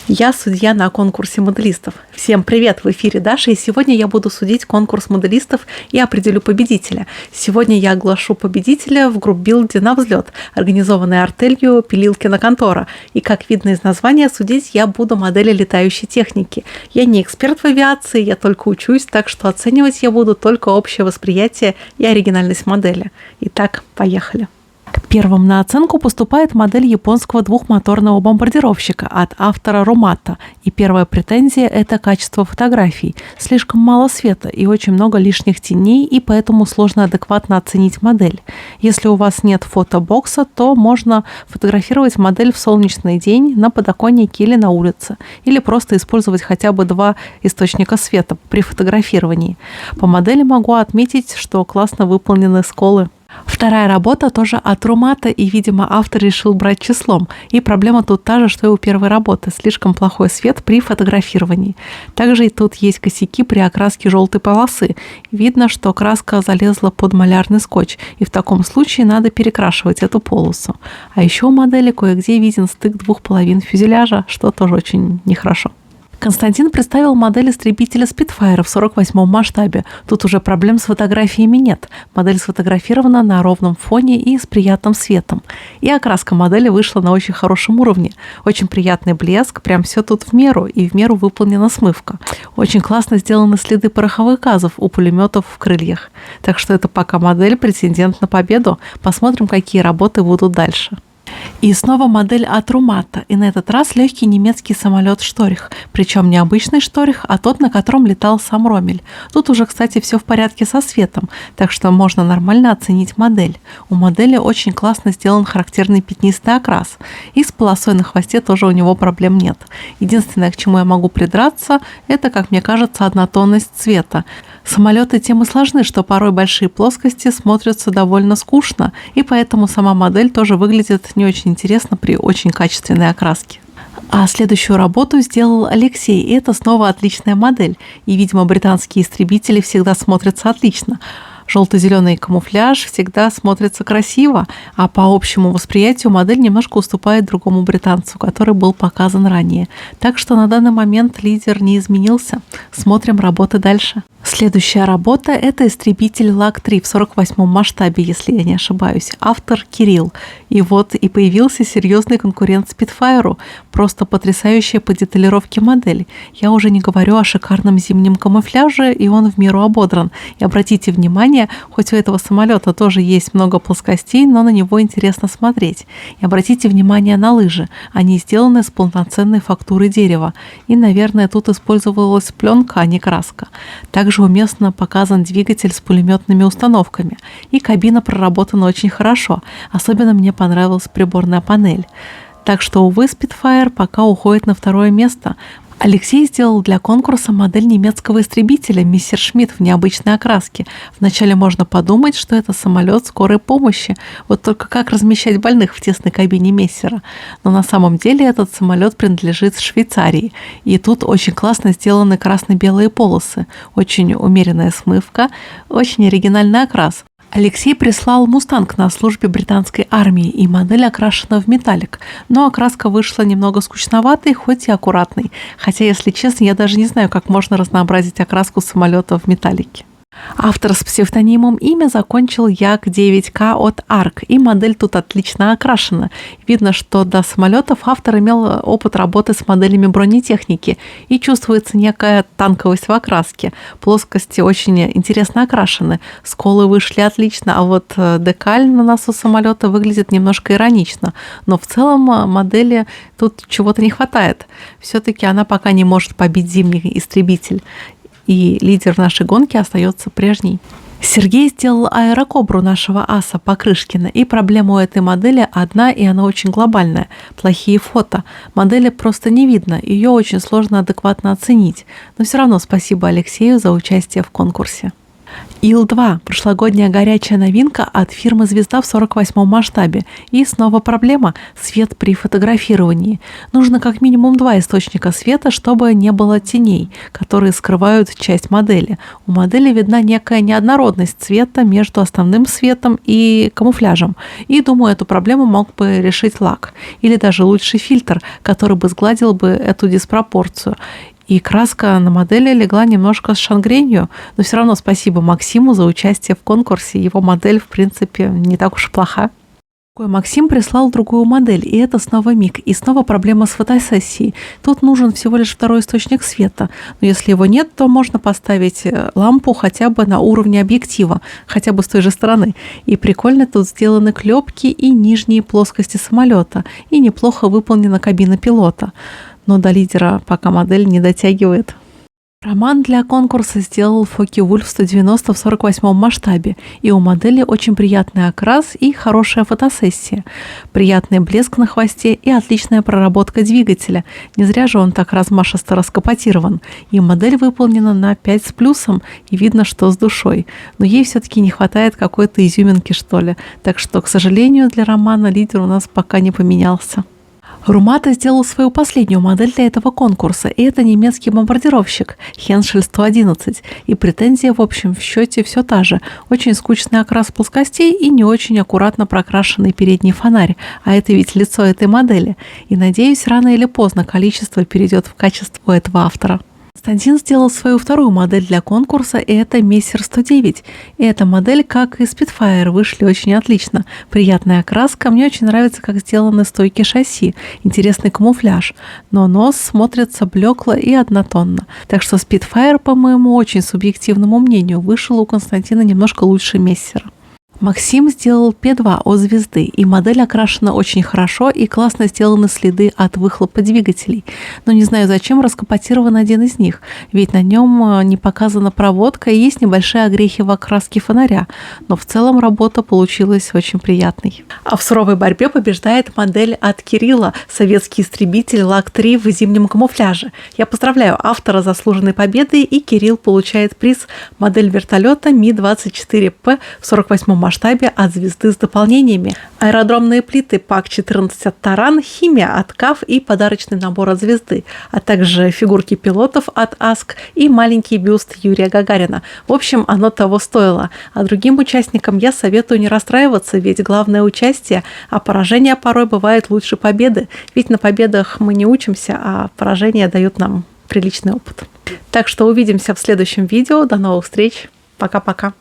Я судья на конкурсе моделистов. Всем привет, в эфире Даша, и сегодня я буду судить конкурс моделистов и определю победителя. Сегодня я оглашу победителя в групп-билде «На взлет», организованной артелью «Пилилкина контора». И, как видно из названия, судить я буду модели летающей техники. Я не эксперт в авиации, я только учусь, так что оценивать я буду только общее восприятие и оригинальность модели. Итак, поехали. Первым на оценку поступает модель японского двухмоторного бомбардировщика от автора Румата. И первая претензия – это качество фотографий. Слишком мало света и очень много лишних теней, и поэтому сложно адекватно оценить модель. Если у вас нет фотобокса, то можно фотографировать модель в солнечный день на подоконнике или на улице. Или просто использовать хотя бы 2 источника света при фотографировании. По модели могу отметить, что классно выполнены сколы. Вторая работа тоже от Румата, и, видимо, автор решил брать числом. И проблема тут та же, что и у первой работы. Слишком плохой свет при фотографировании. Также и тут есть косяки при окраске желтой полосы. Видно, что краска залезла под малярный скотч, и в таком случае надо перекрашивать эту полосу. А еще у модели кое-где виден стык 2 половин фюзеляжа, что тоже очень нехорошо. Константин представил модель истребителя Spitfire в 48-м масштабе. Тут уже проблем с фотографиями нет. Модель сфотографирована на ровном фоне и с приятным светом. И окраска модели вышла на очень хорошем уровне. Очень приятный блеск, прям все тут в меру, и в меру выполнена смывка. Очень классно сделаны следы пороховых газов у пулеметов в крыльях. Так что это пока модель претендент на победу. Посмотрим, какие работы будут дальше. И снова модель от Румата, и на этот раз легкий немецкий самолет Шторих. Причем не обычный Шторих, а тот, на котором летал сам Роммель. Тут уже, кстати, все в порядке со светом, так что можно нормально оценить модель. У модели очень классно сделан характерный пятнистый окрас. И с полосой на хвосте тоже у него проблем нет. Единственное, к чему я могу придраться, это, как мне кажется, однотонность цвета. Самолеты тем и сложны, что порой большие плоскости смотрятся довольно скучно, и поэтому сама модель тоже выглядит не очень интересно при очень качественной окраске. А следующую работу сделал Алексей, и это снова отличная модель. И, видимо, британские истребители всегда смотрятся отлично. Желто-зеленый камуфляж всегда смотрится красиво, а по общему восприятию модель немножко уступает другому британцу, который был показан ранее. Так что на данный момент лидер не изменился. Смотрим работы дальше. Следующая работа – это истребитель Лак-3 в 48-м масштабе, если я не ошибаюсь. Автор Кирилл. И вот и появился серьезный конкурент Спитфайру. Просто потрясающая по деталировке модель. Я уже не говорю о шикарном зимнем камуфляже, и он в меру ободран. И обратите внимание, хоть у этого самолета тоже есть много плоскостей, но на него интересно смотреть. И обратите внимание на лыжи. Они сделаны с полноценной фактурой дерева. И, наверное, тут использовалась пленка, а не краска. Также уместно показан двигатель с пулеметными установками. И кабина проработана очень хорошо. Особенно мне понравилась приборная панель. Так что, увы, Spitfire пока уходит на 2-е место. Алексей сделал для конкурса модель немецкого истребителя Мессершмитт в необычной окраске. Вначале можно подумать, что это самолет скорой помощи. Вот только как размещать больных в тесной кабине Мессера? Но на самом деле этот самолет принадлежит Швейцарии. И тут очень классно сделаны красно-белые полосы. Очень умеренная смывка, очень оригинальный окрас. Алексей прислал «Мустанг» на службе британской армии, и модель окрашена в металлик. Но окраска вышла немного скучноватой, хоть и аккуратной. Хотя, если честно, я даже не знаю, как можно разнообразить окраску самолета в металлике. Автор с псевдонимом «Имя» закончил Як-9К от ARC, и модель тут отлично окрашена. Видно, что до самолетов автор имел опыт работы с моделями бронетехники, и чувствуется некая танковость в окраске. Плоскости очень интересно окрашены, сколы вышли отлично, а вот декаль на носу самолета выглядит немножко иронично. Но в целом модели тут чего-то не хватает. Все-таки она пока не может побить зимний истребитель. И лидер нашей гонки остается прежней. Сергей сделал аэрокобру нашего аса Покрышкина, и проблема у этой модели одна, и она очень глобальная. Плохие фото. Модели просто не видно, ее очень сложно адекватно оценить. Но все равно спасибо Алексею за участие в конкурсе. Ил-2 – прошлогодняя горячая новинка от фирмы «Звезда» в 48-м масштабе. И снова проблема – свет при фотографировании. Нужно как минимум 2 источника света, чтобы не было теней, которые скрывают часть модели. У модели видна некая неоднородность цвета между основным светом и камуфляжем. И, думаю, эту проблему мог бы решить лак. Или даже лучший фильтр, который бы сгладил бы эту диспропорцию. И краска на модели легла немножко с шангренью, но все равно спасибо Максиму за участие в конкурсе. Его модель, в принципе, не так уж и плоха. Максим прислал другую модель, и это снова миг. И снова проблема с фотосессией. Тут нужен всего лишь второй источник света. Но если его нет, то можно поставить лампу хотя бы на уровне объектива, хотя бы с той же стороны. И прикольно тут сделаны клепки и нижние плоскости самолета. И неплохо выполнена кабина пилота. Но до лидера пока модель не дотягивает. Роман для конкурса сделал Focke-Wulf 190 в 48-м масштабе, и у модели очень приятный окрас и хорошая фотосессия. Приятный блеск на хвосте и отличная проработка двигателя. Не зря же он так размашисто раскапотирован. И модель выполнена на 5 с плюсом, и видно, что с душой. Но ей все-таки не хватает какой-то изюминки, что ли. Так что, к сожалению, для Романа лидер у нас пока не поменялся. Румата сделал свою последнюю модель для этого конкурса, и это немецкий бомбардировщик Henschel 111. И претензия, в общем, в счете все та же. Очень скучный окрас плоскостей и не очень аккуратно прокрашенный передний фонарь. А это ведь лицо этой модели. И, надеюсь, рано или поздно количество перейдет в качество у этого автора. Константин сделал свою вторую модель для конкурса, и это Мессер 109. И эта модель, как и Spitfire, вышли очень отлично. Приятная окраска, мне очень нравится, как сделаны стойки шасси, интересный камуфляж. Но нос смотрится блекло и однотонно. Так что Spitfire, по моему очень субъективному мнению, вышел у Константина немножко лучше Мессера. Максим сделал P2 от «Звезды», и модель окрашена очень хорошо и классно сделаны следы от выхлопа двигателей. Но не знаю, зачем раскапотирован один из них, ведь на нем не показана проводка и есть небольшие огрехи в окраске фонаря, но в целом работа получилась очень приятной. А в суровой борьбе побеждает модель от Кирилла, советский истребитель ЛАК-3 в зимнем камуфляже. Я поздравляю автора заслуженной победы, и Кирилл получает приз модель вертолета Ми-24П в 48-м масштабе от «Звезды» с дополнениями. Аэродромные плиты ПАК-14 от Таран, химия от КАФ и подарочный набор от «Звезды», а также фигурки пилотов от АСК и маленький бюст Юрия Гагарина. В общем, оно того стоило. А другим участникам я советую не расстраиваться, ведь главное участие, а поражение порой бывает лучше победы. Ведь на победах мы не учимся, а поражения дают нам приличный опыт. Так что увидимся в следующем видео. До новых встреч. Пока-пока.